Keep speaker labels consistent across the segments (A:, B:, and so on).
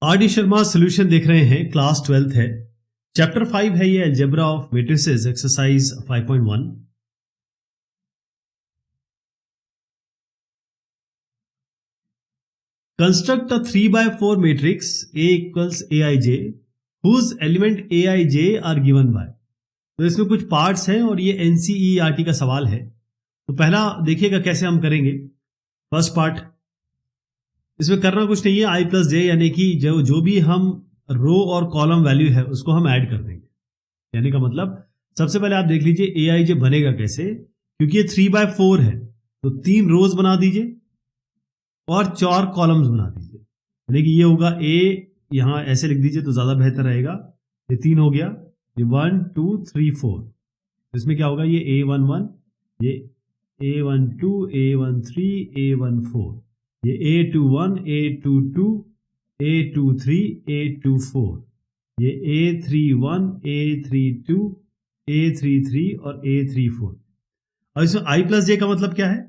A: RD. Sharma solution देख रहे हैं, क्लास 12th है, चैप्टर 5 है ये, algebra of matrices, exercise 5.1। Construct a 3x4 matrix A equals Aij whose element Aij are given by। तो इसमें कुछ पार्ट्स हैं और ये एनसीईआरटी का सवाल है। तो पहला देखिएगा कैसे हम करेंगे। फर्स्ट पार्ट, इसमें करना कुछ नहीं है, i प्लस जे यानी कि जो भी हम रो और कॉलम वैल्यू है उसको हम ऐड कर देंगे। यानी का मतलब सबसे पहले आप देख लीजिए Aij बनेगा कैसे, क्योंकि ये 3x4 है तो 3 रोज बना दीजिए और 4 कॉलम्स बना दीजिए। यानी कि ये होगा A, यहां ऐसे लिख दीजिए तो ज्यादा बेहतर रहेगा। ये 3 हो गया, ये 1 2 3 4। इसमें क्या होगा, ये A11, ये A12, A13, A14, ये A21, A22, A23, A24, ये A31, A32, A33 और A34। और इसमें i प्लस जे का मतलब क्या है?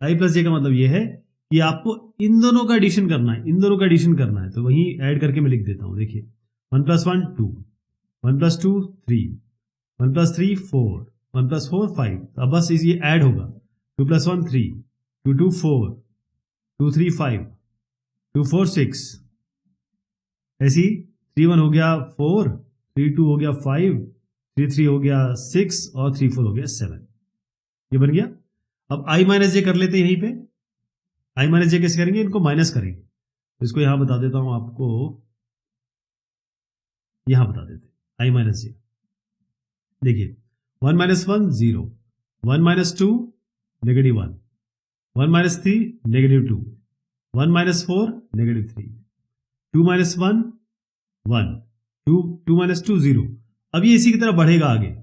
A: i प्लस जे का मतलब ये है कि आपको इन दोनों का एडिशन करना है, इन दोनों का एडिशन करना है। तो वहीं ऐड करके मैं लिख देता हूं, देखिए 1 + 1 2, 1 + 2 3, 1 + 3 4, 1 + 4 5। अब बस ये ऐड होगा, 2 + 1 3, 2 2 4, 2 3 5, 2 4 6, ऐसी 3 1 हो गया 4, 3 2 हो गया 5, 3 3 हो गया 6 और 3 4 हो गया 7। ये बन गया। अब i माइनस जे कर लेते हैं यहीं पे। i माइनस जे कैसे करेंगे, इनको माइनस करेंगे। तो इसको यहां बता देता हूं आपको, यहां बता देते हैं i माइनस जे। देखिए 1 - 1 0, 1 - 2 -1, 1 - 3 -2, 1 - 4 -3, 2 - 1 1, 2 - 2 0। अब ये इसी की तरह बढ़ेगा आगे,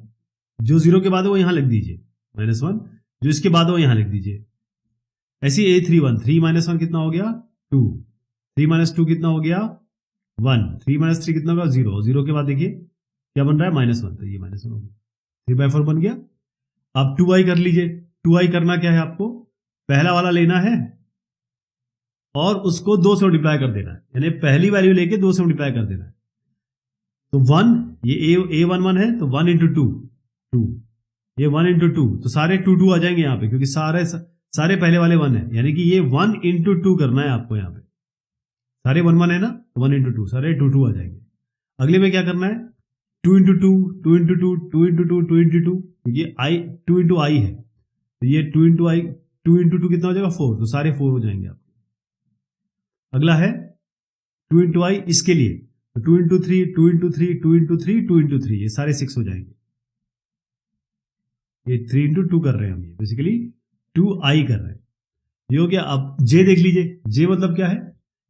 A: जो 0 के बाद है वो यहां लिख दीजिए -1, जो इसके बाद है वो यहां लिख दीजिए। ऐसी A31, 3 - 1 कितना हो गया 2, 3 - 2 कितना हो गया 1, 3 - 3 कितना होगा 0, 0 के बाद देखिए क्या बन रहा है -1, तो ये -1 हो गया, 3/4 बन गया। अब 2i कर लीजिए। 2i करना क्या है आपको, पहला वाला लेना है और उसको 2 से मल्टीप्लाई कर देना है, यानी पहली वैल्यू लेके 2 से मल्टीप्लाई कर देना है। तो 1, ये A11 है तो 1 × 2 2, ये 1 × 2, तो सारे 2 2 आ जाएंगे यहाँ पे, क्योंकि सारे पहले वाले 1 है। यानी कि ये 1 × 2 करना है आपको, यहाँ पे सारे 1 1 है ना, 1 × 2, सारे 2 2 आ जाएंगे। अगले में क्या करना है, 2 × 2, 2 × 2, 2 × 2, 2 × 2, क्योंकि i 2 × i है तो ये 2 × i, 2 × 2 कितना हो जाएगा 4, तो सारे 4 हो जाएंगे आपके। अगला है 2 × i इसके लिए, तो 2 × 3, 2 × 3, 2 × 3, 2 × 3, ये सारे 6 हो जाएंगे। ये 3 × 2 कर रहे हैं हम, ये बेसिकली 2i कर रहे हैं, ये हो गया। अब j देख लीजिए, j मतलब क्या है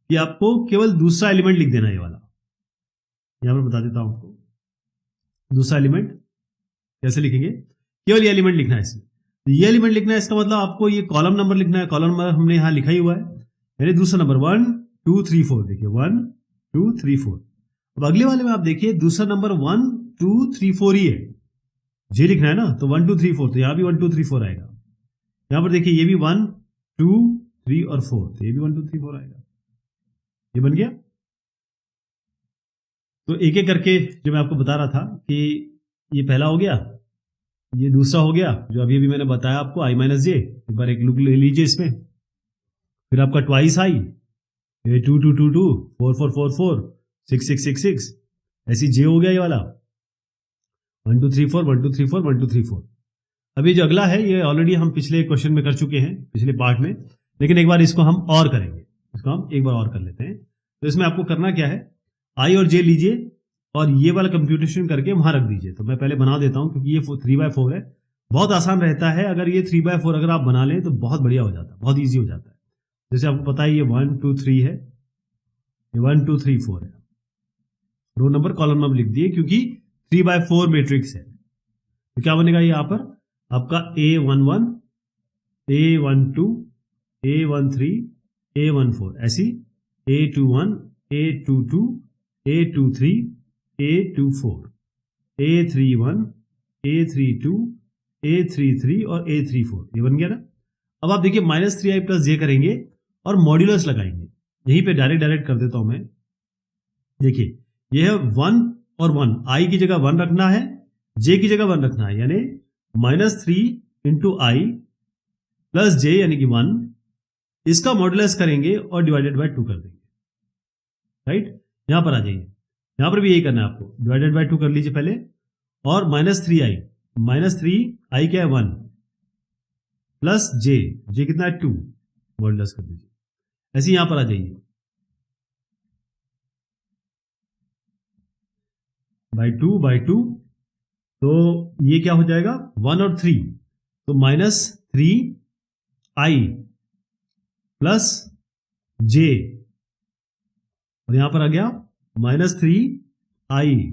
A: कि आपको केवल दूसरा एलिमेंट लिख देना है। ये वाला यहां पर बता देता हूं आपको, दूसरा एलिमेंट कैसे लिखेंगे, केवल ये एलिमेंट लिखना है इसमें। तो ये एलिमेंट लिखना है, इसका मतलब आपको ये कॉलम नंबर लिखना है। कॉलम नंबर हमने यहां लिखा ही हुआ है, यानी दूसरा नंबर 1 2 3 4, देखिए 1 2 3 4। अब अगले वाले में आप देखिए दूसरा नंबर 1 2 3 4 ही है, जे लिखना है ना, तो 1 2 3 4, तो यहां भी 1 2 3 4 आएगा। यहां पर देखिए ये भी 1 2 3 और 4, तो ये भी 1 2 3 4 आएगा। ये बन गया। तो एक एक करके जो मैं आपको बता रहा था कि ये पहला हो गया, ये दूसरा हो गया जो अभी अभी मैंने बताया आपको, i माइनस जे। एक बार एक लुक ले लीजिए इसमें। फिर आपका ट्वाइस i, ये 2 2 2 2, 4 4 4 4, 6 6 6 6, ऐसी जे हो गया ये वाला 1 2 3 4, 1 2 3 4, 1 2 3 4। अभी जो अगला है ये ऑलरेडी हम पिछले क्वेश्चन में कर चुके हैं, पिछले पार्ट में, लेकिन एक बार इसको हम और करेंगे, इसको हम एक बार और कर लेते हैं। तो इसमें आपको करना क्या है, i और j लीजिए और ये वाला कंप्यूटेशन करके वहां रख दीजिए। तो मैं पहले बना देता हूं, क्योंकि ये 3/4 है, बहुत आसान रहता है। अगर ये 3/4 अगर आप बना लें तो बहुत बढ़िया हो जाता है, बहुत ईजी हो जाता है। जैसे आपको पता है ये 1 2 3 है, ये 1 2 3 4 है, रो नंबर कॉलम नंबर लिख दिए, क्योंकि 3/4 मैट्रिक्स है। तो क्या बनेगा यहाँ पर आपका A11, A12, A13, A14, ऐसी A21, A22, A23, A24, A31, A32, A33 और A34, ये बन गया ना। अब आप देखिए -3i + j करेंगे और मॉड्यूलस लगाएंगे। यहीं पे डायरेक्ट कर देता हूं मैं, देखिए ये है 1 और 1, आई की जगह 1 रखना है, जे की जगह 1 रखना है, यानी -3 इंटू आई प्लस जे यानी कि 1, इसका मॉडुलस करेंगे और डिवाइडेड बाय 2 कर देंगे, राइट। यहां पर आ जाइए, यहां पर भी यही करना है आपको, डिवाइडेड बाय 2 कर लीजिए पहले, और -3i, -3i क्या है 1 प्लस जे कितना है 2, मॉडुलस कर दीजिए। ऐसे यहां पर आ जाइए, बाई टू, तो ये क्या हो जाएगा 1 और 3, तो -3i प्लस जे, और यहां पर आ गया -3i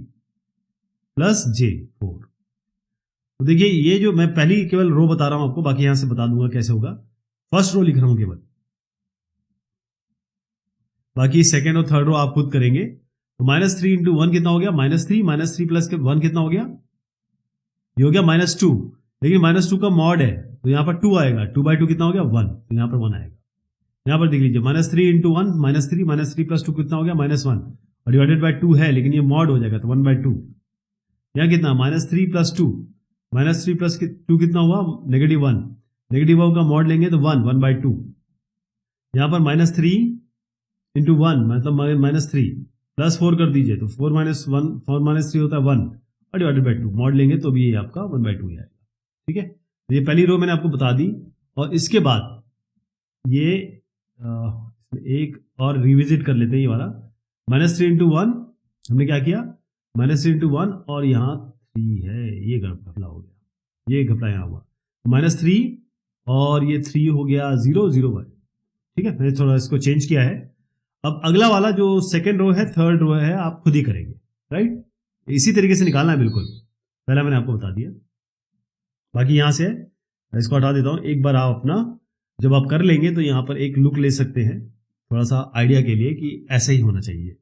A: प्लस जे 4। तो देखिए ये जो मैं पहली केवल रो बता रहा हूं आपको, बाकी यहां से बता दूंगा कैसे होगा। फर्स्ट रो लिख रहा हूं केवल, बाकी सेकेंड और थर्ड रो आप खुद करेंगे। तो -3 इंटू 1 कितना हो गया, -3 प्लस के 1 कितना हो गया, ये हो गया -2, लेकिन -2 का मॉड है तो यहां पर 2 आएगा, 2/2 कितना हो गया 1, तो यहां पर 1 आएगा। यहां पर देख लीजिए -3 इंटू 1 -3 प्लस 2 कितना हो गया -1, और डिवाइडेड बाय 2 है लेकिन ये मॉड हो जाएगा तो 1/2। यहां कितना -3 प्लस 2, -3 प्लस 2 कितना हुआ -1, -1 का मॉड लेंगे तो 1/2। यहां पर -3 इंटू 1 मतलब -3 प्लस 4 कर दीजिए तो 4 -3 होता है 1, और डिवाइडेड बाय 2 मॉड लेंगे तो भी ये आपका 1/2 ही आएगा, ठीक है। तो ये पहली रो मैंने आपको बता दी, और इसके बाद ये एक और रिविजिट कर लेते हैं, ये वाला -3 इंटू 1 हमने क्या किया, -3 इंटू 1 और यहाँ 3 है, ये घपला हो गया, ये घपला यहाँ हुआ, -3 और ये 3 हो गया 0 0 1, ठीक है। मैंने थोड़ा इसको चेंज किया है। अब अगला वाला जो सेकेंड रो है, थर्ड रो है, आप खुद ही करेंगे, राइट। इसी तरीके से निकालना है, बिल्कुल पहला मैंने आपको बता दिया। बाकी यहां से इसको हटा देता हूं, एक बार आप अपना जब आप कर लेंगे तो यहां पर एक लुक ले सकते हैं थोड़ा सा आइडिया के लिए कि ऐसा ही होना चाहिए।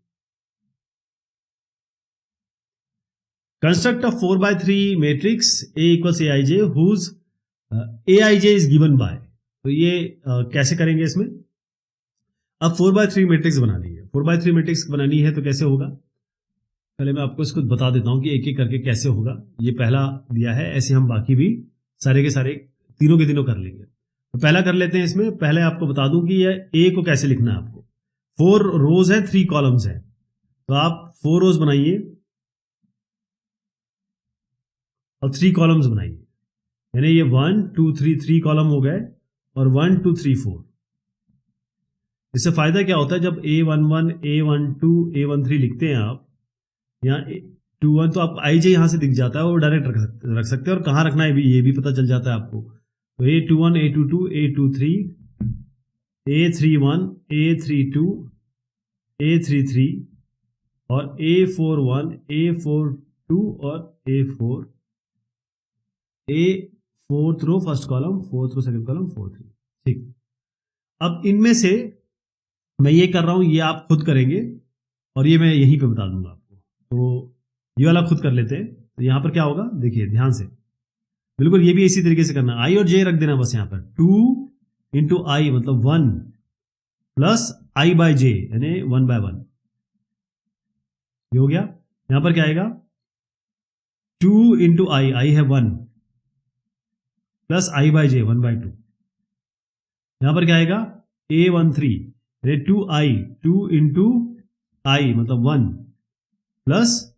A: Construct a 4/3 matrix A equals AIJ whose AIJ is given by, तो ये कैसे करेंगे इसमें। अब 4/3 मैट्रिक्स बनानी है, 4/3 मैट्रिक्स बनानी है तो कैसे होगा, पहले मैं आपको इसको बता देता हूं कि एक एक करके कैसे होगा। ये पहला दिया है, ऐसे हम बाकी भी सारे के सारे तीनों के तीनों कर लेंगे। तो पहला कर लेते हैं, इसमें पहले आपको बता दूं कि ये ए को कैसे लिखना है आपको। 4 रोज है, 3 कॉलम्स है, तो आप 4 रोज बनाइए और 3 कॉलम्स बनाइए, यानी ये 1 2 3 कॉलम हो गए, और 1 2 3 4। इससे फायदा क्या होता है, जब A11 A12 A13 लिखते हैं आप यहाँ 21, तो आपको IJ यहां से दिख जाता है, वो डायरेक्ट रख सकते हैं, और कहाँ रखना है भी ये भी पता चल जाता है आपको। तो A21 A22 A23 A31 A32 A33 और A41 A42 और A4th row first column, 4th row second column, 4th, ठीक। अब इनमें से मैं ये कर रहा हूं, ये आप खुद करेंगे, और ये मैं यहीं पे बता दूंगा आपको। तो ये वाला खुद कर लेते हैं। तो यहां पर क्या होगा, देखिए ध्यान से, बिल्कुल ये भी इसी तरीके से करना, आई और जे रख देना बस। यहां पर 2 इंटू आई मतलब 1 प्लस आई बाय जे यानी 1/1, ये हो गया। यहां पर क्या आएगा 2 इंटू आई है 1 प्लस आई बाय जे 1/2। यहां पर क्या आएगा A13 2 इंटू आई मतलब 1 प्लस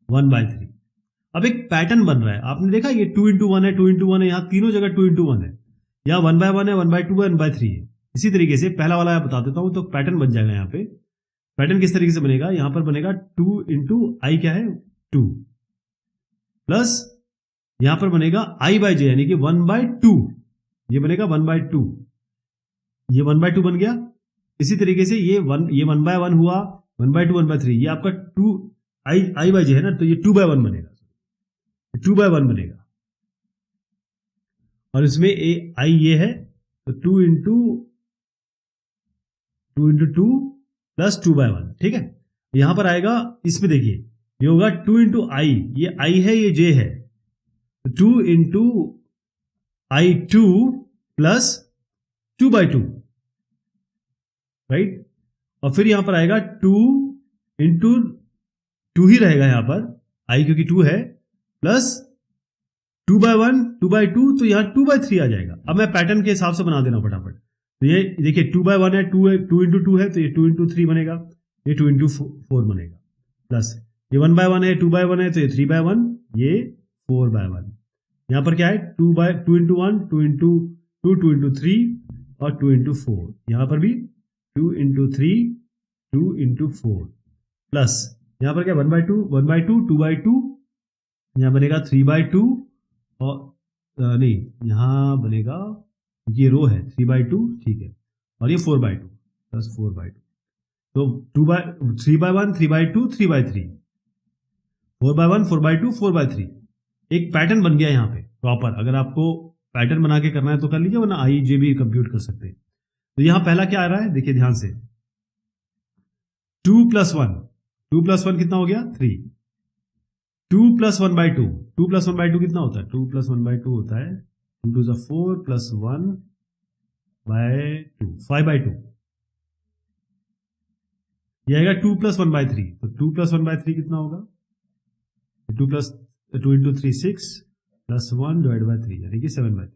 A: 1/3। अब एक पैटर्न बन रहा है, आपने देखा ये 2 इंटू 1 है, 2 इंटू 1 है, यहाँ तीनों जगह 2 इंटू 1 है, यहाँ 1/1 है, 1/2 है, 1/3 है। इसी तरीके से पहला वाला बता देता हूं, तो पैटर्न बन जाएगा। यहाँ पे पैटर्न किस तरीके से बनेगा, यहां पर बनेगा 2 इंटू आई क्या है 2 प्लस यहां पर बनेगा आई बाय जे यानी कि 1/2, ये बनेगा 1/2, ये 1/2 बन गया। इसी तरीके से ये 1/1 हुआ, 1/2 1/3, ये आपका 2 आई बाय जे है ना, तो ये 2/1 बनेगा, 2/1 बनेगा। और इसमें आई ये है, तो 2 इंटू 2 प्लस 2/1, ठीक है। यहां पर आएगा, इसमें देखिए ये होगा 2 इंटू आई, ये आई है ये जे है, 2 इंटू I2 प्लस 2/2, राइट। और फिर यहां पर आएगा 2 इंटू 2 ही रहेगा यहाँ पर, आई क्योंकि 2 है, प्लस 2/1 2/2, तो यहाँ 2/3 आ जाएगा। अब मैं पैटर्न के हिसाब से बना देना फटाफट। तो ये देखिए 2/1 है, 2 इंटू 2 है, तो ये 2 इंटू 3 बनेगा, ये 2 इंटू 4 बनेगा, प्लस ये 1/1 है, 2/1 है, तो ये 3/1, ये 4/1। यहाँ पर क्या है 2 इंटू 1, 2 इंटू 2, 2 इंटू 3 और 2 इंटू 4। यहाँ पर भी 2 इंटू 3, 2 इंटू 4, प्लस यहाँ पर क्या 1/2, 1/2, 2/2, यहाँ बनेगा 3/2 और नहीं यहाँ बनेगा, ये रो है 3/2, ठीक है, और ये 4/2 प्लस 4/2, तो 3/1, 3/2, 3/3, 4/1, 4/2, 4/3। एक पैटर्न बन गया यहाँ पे प्रॉपर। अगर आपको पैटर्न बना के करना है तो कर लीजिए, वरना आईजे भी कंप्यूट कर सकते हैं। तो यहाँ पहला क्या आ रहा है, देखिए ध्यान से, 2 + 1, 2 + 1 कितना हो गया 3, 2 + 1/2, 2 + 1/2 कितना होता है, 2 + 1/2 होता है 2 2 = 4 + 1/2, 5/2। ये आएगा 2 + 1/3, तो 2 + 1/3 कितना होगा, 2 इंटू 3 6 प्लस 1/3 यानी कि 7/3।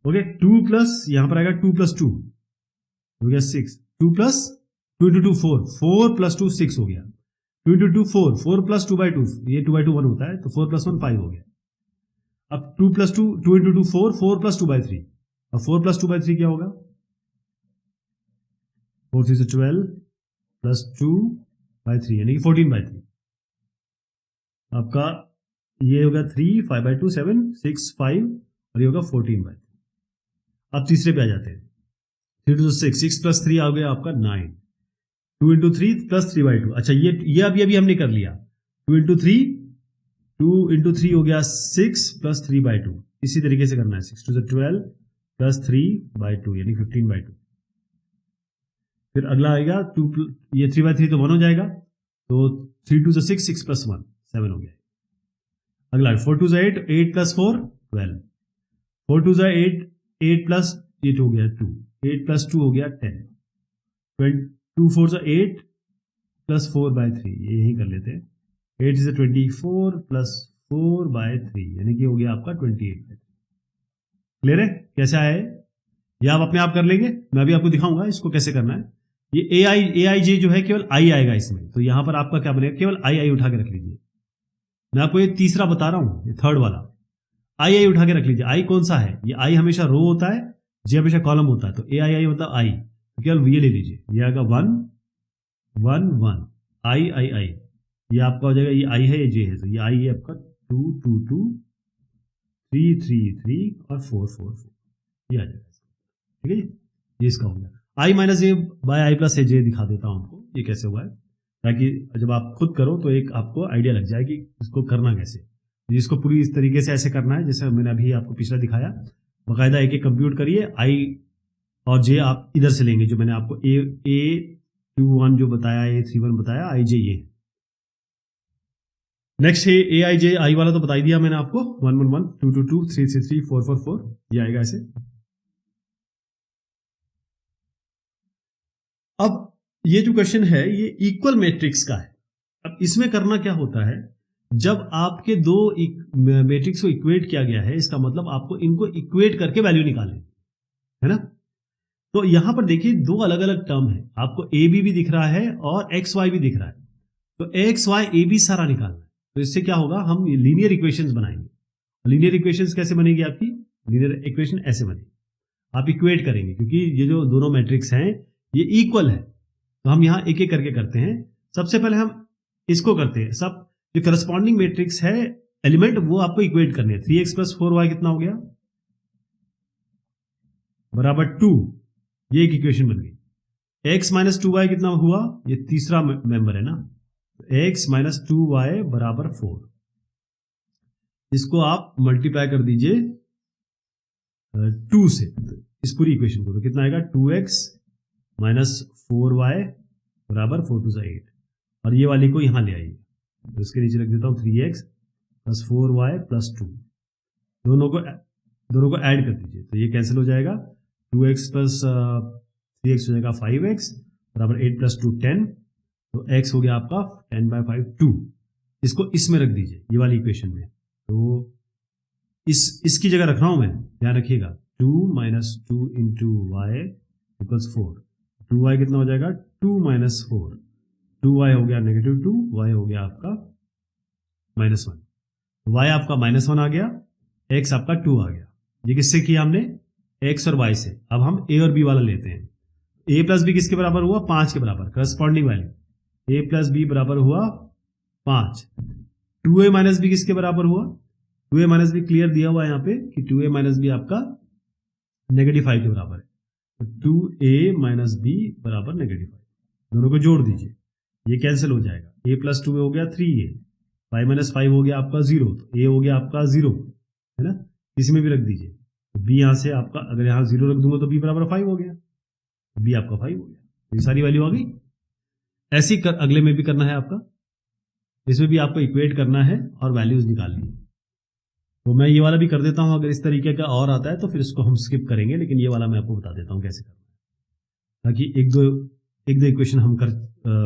A: ओके, 2 प्लस यहाँ पर आएगा 2 + 2 हो गया 6, 2 इंटू 2 4, 4 + 2 6 हो गया, 2 इंटू 2 4, 4 + 2/2, ये 2/2 1 होता है, तो 4 + 1 5 हो गया। अब 2 + 2, 2 इंटू 2 4, 4 + 2/3, अब 4 + 2/3 क्या होगा, 4 3 = 12 प्लस 2/3 यानी कि 14/3। आपका ये होगा 3, 5/2 7, 6 5 और ये होगा 14/3। अब तीसरे पे आ जाते हैं, 3 2 6, 6 + 3 आ गया आपका 9, 2 इंटू 3 प्लस 3/2। अच्छा ये अभी हमने कर लिया, 2 इंटू 3, 2 इंटू 3 हो गया 6 प्लस 3/2। इसी तरीके से करना है, 6 2 = 12 प्लस 3/2 यानी 15/2। फिर अगला आएगा 2, ये 3/3 तो 1 हो जाएगा, तो 3 2 = 6, 6 + 1 7 हो गया। अगला 4 2 = 8, 8 + 4 12, 4 2 = 8, 8 प्लस 8 हो गया 2, 8 + 2 हो गया 10, 2 4 = 8 प्लस 4/3, ये यही कर लेते हैं, 8 = 24 प्लस 4/3 यानी कि हो गया आपका 28/3। क्लियर है कैसे आया है, ये आप अपने आप कर लेंगे, मैं अभी आपको दिखाऊंगा इसको कैसे करना है। ये AIJ जो है केवल आई आएगा इसमें, तो यहां पर आपका क्या बनेगा, केवल आई उठा के रख लीजिए। मैं आपको ये तीसरा बता रहा हूं, ये थर्ड वाला आई उठा के रख लीजिए। आई कौन सा है, ये आई हमेशा रो होता है, जे हमेशा कॉलम होता है, तो AI मतलब आई, तो केवल ये ले लीजिए, ये आएगा 1 1 1 आई, ये आपका हो जाएगा, ये आई है ये जे है, तो ये आई है आपका 2 2 2 3 3 3 और 4 4 4, ये आ जाएगा, ठीक है जी। ये इसका हो गया, आई माइनस ए बाय आई प्लस ए जे दिखा देता हूं आपको ये कैसे हुआ है, ताकि जब आप खुद करो तो एक आपको आइडिया लग जाए कि इसको करना कैसे। इसको पूरी इस तरीके से ऐसे करना है जैसे मैंने अभी आपको पिछला दिखाया, बाकायदा एक एक कंप्यूट करिए, आई और जे आप इधर से लेंगे, जो मैंने आपको A21 जो बताया, A31 बताया, आई जे ये। नेक्स्ट है AIJ, आई वाला तो बता ही दिया मैंने आपको, 1 1 1 2 2 2 3 3 3 4 4 4, ये आएगा ऐसे। अब ये जो क्वेश्चन है ये इक्वल मैट्रिक्स का है। अब इसमें करना क्या होता है, जब आपके दो मैट्रिक्स को इक्वेट किया गया है, इसका मतलब आपको इनको इक्वेट करके वैल्यू निकालनी है ना। तो यहां पर देखिए दो अलग अलग टर्म है, आपको ए बी भी दिख रहा है और एक्स वाई भी दिख रहा है, तो एक्स वाई ए बी सारा निकालना है। तो इससे क्या होगा, हम लीनियर इक्वेशंस बनाएंगे। लीनियर इक्वेशंस कैसे बनेगी आपकी, लीनियर इक्वेशन ऐसे बनेगी, आप इक्वेट करेंगे, क्योंकि ये जो दोनों मैट्रिक्स हैं ये इक्वल है, तो हम यहां एक एक करके करते हैं। सबसे पहले हम इसको करते हैं, सब जो करस्पॉन्डिंग मैट्रिक्स है एलिमेंट वो आपको इक्वेट करने हैं। 3x + 4y कितना हो गया, बराबर 2, ये एक इक्वेशन बन गई। x - 2y कितना हुआ, ये तीसरा मेंबर है ना, x - 2y बराबर 4, इसको आप मल्टीप्लाई कर दीजिए 2 से, इस पूरी इक्वेशन को, तो कितना आएगा 2x - 4y बराबर 4 2 8, और ये वाली को यहां ले आइए, तो इसके नीचे लिख देता हूं 3x + 4y + 2, दोनों को ऐड कर दीजिए, तो ये कैंसिल हो जाएगा, 2x + 3x हो जाएगा 5x बराबर 8 + 2 10, तो x हो गया आपका 10/5 2। इसको इसमें रख दीजिए, ये वाली इक्वेशन में। तो इसकी जगह रख रहा हूं मैं, ध्यान रखिएगा। 2 - 2 इंटू वाई इक्वल्स 4। 2y कितना हो जाएगा? 2 - 4। 2y हो गया -2, y हो गया आपका -1। y आपका -1 आ गया, x आपका 2 आ गया। ये किससे किया हमने? x और y से। अब हम a और b वाला लेते हैं। a प्लस बी किसके बराबर हुआ? 5 के बराबर। Corresponding value a plus B बराबर हुआ 5। 2a माइनस बी किसके बराबर हुआ? 2a माइनस बी क्लियर दिया हुआ है यहाँ पे कि 2a माइनस बी आपका -5 के बराबर है। तो 2a माइनस बी बराबर -5। दोनों को जोड़ दीजिए, ये कैंसिल हो जाएगा। a प्लस 2 हो गया 3a, 5 - 5 हो गया आपका 0, तो a हो गया आपका 0, है ना? इसी में भी रख दीजिए। तो b यहाँ से आपका, अगर यहाँ 0 रख दूंगा तो b बराबर 5 हो गया, b आपका 5 हो गया। तो ये सारी वैल्यू आ गई। ऐसे ही अगले में भी करना है आपका, इसमें भी आपको इक्वेट करना है और वैल्यूज निकालनी है। तो मैं ये वाला भी कर देता हूं, अगर इस तरीके का और आता है तो फिर इसको हम स्किप करेंगे, लेकिन ये वाला मैं आपको बता देता हूं कैसे करना है, ताकि एक दो इक्वेशन हम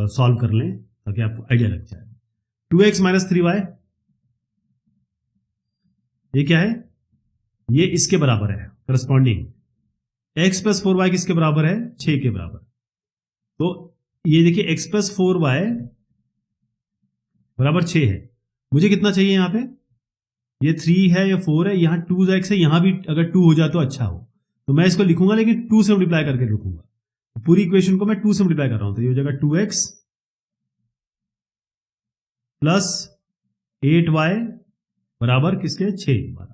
A: सॉल्व कर लें, ताकि आपको आइडिया लग जाए। 2x - 3y, ये क्या है? ये इसके बराबर है करस्पॉन्डिंग। x + 4y किसके बराबर है? 6 के बराबर। तो ये देखिए x + 4y बराबर 6 है। मुझे कितना चाहिए यहाँ पे? ये 3 है या 4 है, यहाँ 2x है, यहाँ भी अगर 2 हो जाए तो अच्छा हो। तो मैं इसको लिखूंगा, लेकिन 2 से मल्टीप्लाई करके लिखूंगा। पूरी इक्वेशन को मैं 2 से मल्टीप्लाई कर रहा हूं, तो ये हो जाएगा 2x प्लस 8y बराबर किसके? 6।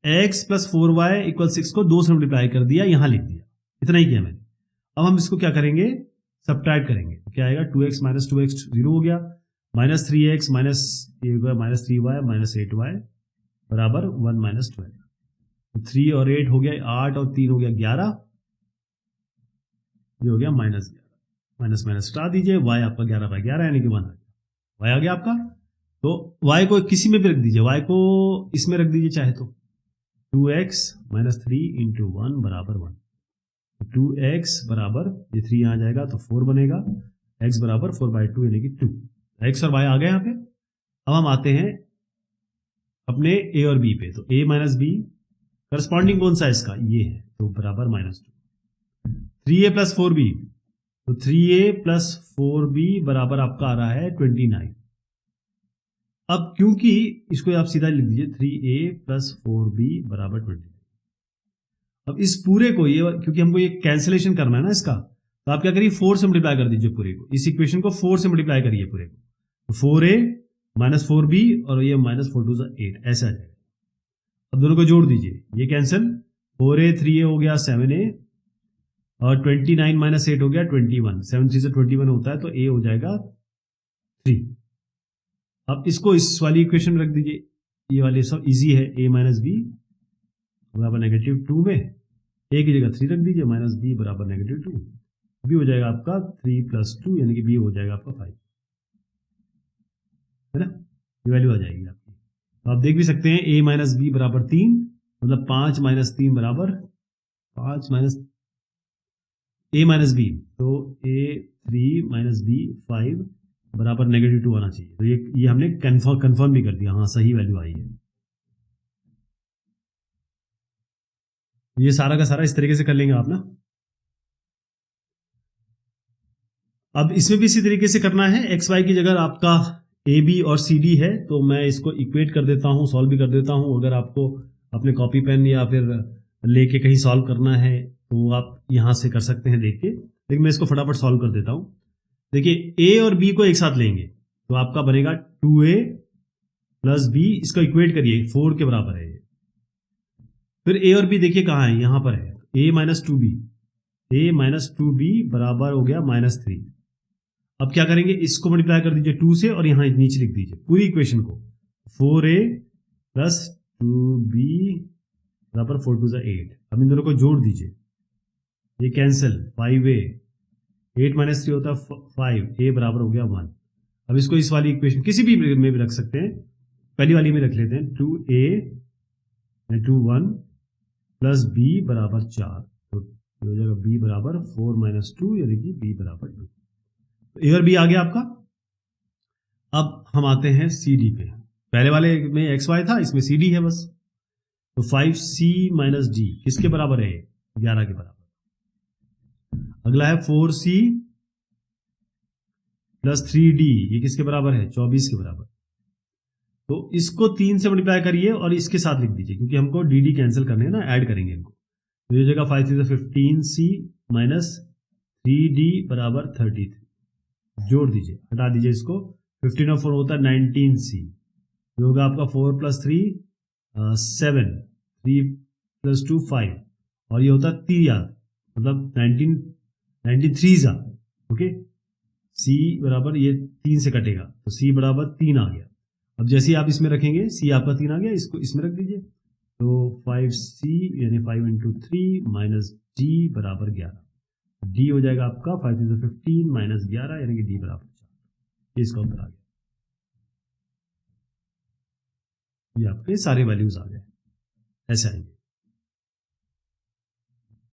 A: x + 4y = 6 को 2 से मल्टीप्लाई कर दिया, यहां लिख दिया। इतना ही किया मैंने। अब हम इसको क्या करेंगे? सबट्रैक्ट करेंगे। तो क्या आएगा? 2x - 2x 0 हो गया, -3x -3y -8y बराबर 1 - 12। तो 3 और 8 हो गया 8 और 3 हो गया 11, ये हो गया -11। माइनस माइनस हटा दीजिए, y आपका 11/11 यानी कि 1 आ गया। y आ गया आपका। तो y को किसी में भी रख दीजिए, y को इसमें रख दीजिए चाहे तो। 2x - 3 × 1 बराबर 1। 2x बराबर, ये 3 आ जाएगा तो 4 बनेगा, x बराबर 4/2 यानी कि 2। x और y आ गए यहाँ पे। अब हम आते हैं अपने a और b पे। तो a - b करस्पॉन्डिंग कौन सा है इसका? ये है, तो बराबर -2। 3a + 4b, तो 3a + 4b बराबर आपका आ रहा है 29। अब क्योंकि इसको आप सीधा लिख दीजिए 3a + 4b बराबर 29। अब इस पूरे को, ये क्योंकि हमको ये कैंसिलेशन करना है ना इसका, तो आप क्या करिए 4 से मल्टीप्लाई कर दीजिए पूरे को। इस इक्वेशन को 4 से मल्टीप्लाई करिए पूरे को। तो 4a - 4b और ये -4 × 8 ऐसा आ जाएगा। अब दोनों को जोड़ दीजिए, ये कैंसिल। 4a 3a हो गया 7a और 29 - 8 हो गया 21। 7 3 से 21 होता है, तो a हो जाएगा 3। अब इसको इस वाली इक्वेशन में रख दीजिए, ये वाली सब इजी है। a - b बराबर -2 में a की जगह 3 रख दीजिए, -b बराबर -2। b हो जाएगा आपका 3 + 2 यानी कि b हो जाएगा आपका 5, है ना? ये वैल्यू आ जाएगी आपकी। तो आप देख भी सकते हैं a - b बराबर 3, मतलब 5 - 3 बराबर 5 a - b, तो a 3 - b 5 बराबर -2 आना चाहिए। तो ये हमने कंफर्म भी कर दिया, हाँ सही वैल्यू आई है। ये सारा का सारा इस तरीके से कर लेंगे आप ना। अब इसमें भी इसी तरीके से करना है। एक्स वाई की जगह आपका ए बी और सी डी है, तो मैं इसको इक्वेट कर देता हूँ, सॉल्व भी कर देता हूँ। अगर आपको अपने कॉपी पेन या फिर लेके कहीं सॉल्व करना है तो आप यहाँ से कर सकते हैं देख के, लेकिन मैं इसको फटाफट सॉल्व कर देता हूँ। देखिए ए और बी को एक साथ लेंगे तो आपका बनेगा 2a + b, इसको इक्वेट करिए 4 के बराबर है। फिर ए और बी देखिए कहाँ है, यहाँ पर है। a - 2b, a - 2b बराबर हो गया -3। अब क्या करेंगे, इसको मल्टीप्लाई कर दीजिए 2 से और यहां नीचे लिख दीजिए पूरी इक्वेशन को। 4a + 2b बराबर 4 2 8। अब इन दोनों को जोड़ दीजिए, ये कैंसिल। 5a 8 - 3 होता है 5, a बराबर हो गया 1। अब इसको इस वाली इक्वेशन किसी भी में भी रख सकते हैं, पहली वाली में रख लेते हैं। 2a × 1 + b बराबर 4, तो हो जाएगा b बराबर 4 - 2 यानी कि b बराबर 2। ए और बी आ गया आपका। अब हम आते हैं सी डी पे। पहले वाले में एक्स वाई था, इसमें सी डी है बस। तो 5c माइनस डी किसके बराबर है? 11 के बराबर। अगला है 4c प्लस 3d, ये किसके बराबर है? 24 के बराबर। तो इसको 3 से मल्टीप्लाई करिए और इसके साथ लिख दीजिए, क्योंकि हमको डी डी कैंसिल करने हैं ना, ऐड करेंगे इनको। तो ये जगह 5 से 15c माइनस 3d बराबर 33। जोड़ दीजिए, हटा दीजिए इसको। 15 और 4 होता है 19c। ये होगा आपका 4 प्लस 3 7, 3 प्लस 2 5, और ये होता है 3 याद, मतलब 93 जा। ओके, c बराबर ये 3 से कटेगा तो c बराबर 3 आ गया। अब जैसे ही आप इसमें रखेंगे c आपका 3 आ गया, इसको इसमें रख दीजिए। तो 5c यानी 5 इंटू 3 माइनस d बराबर 11। d हो जाएगा आपका 5 से 15 माइनस 11 यानी कि d बराबर 4। इसका उत्तर आ गया। ये आपके सारे वैल्यूज आ गए, ऐसे आएंगे।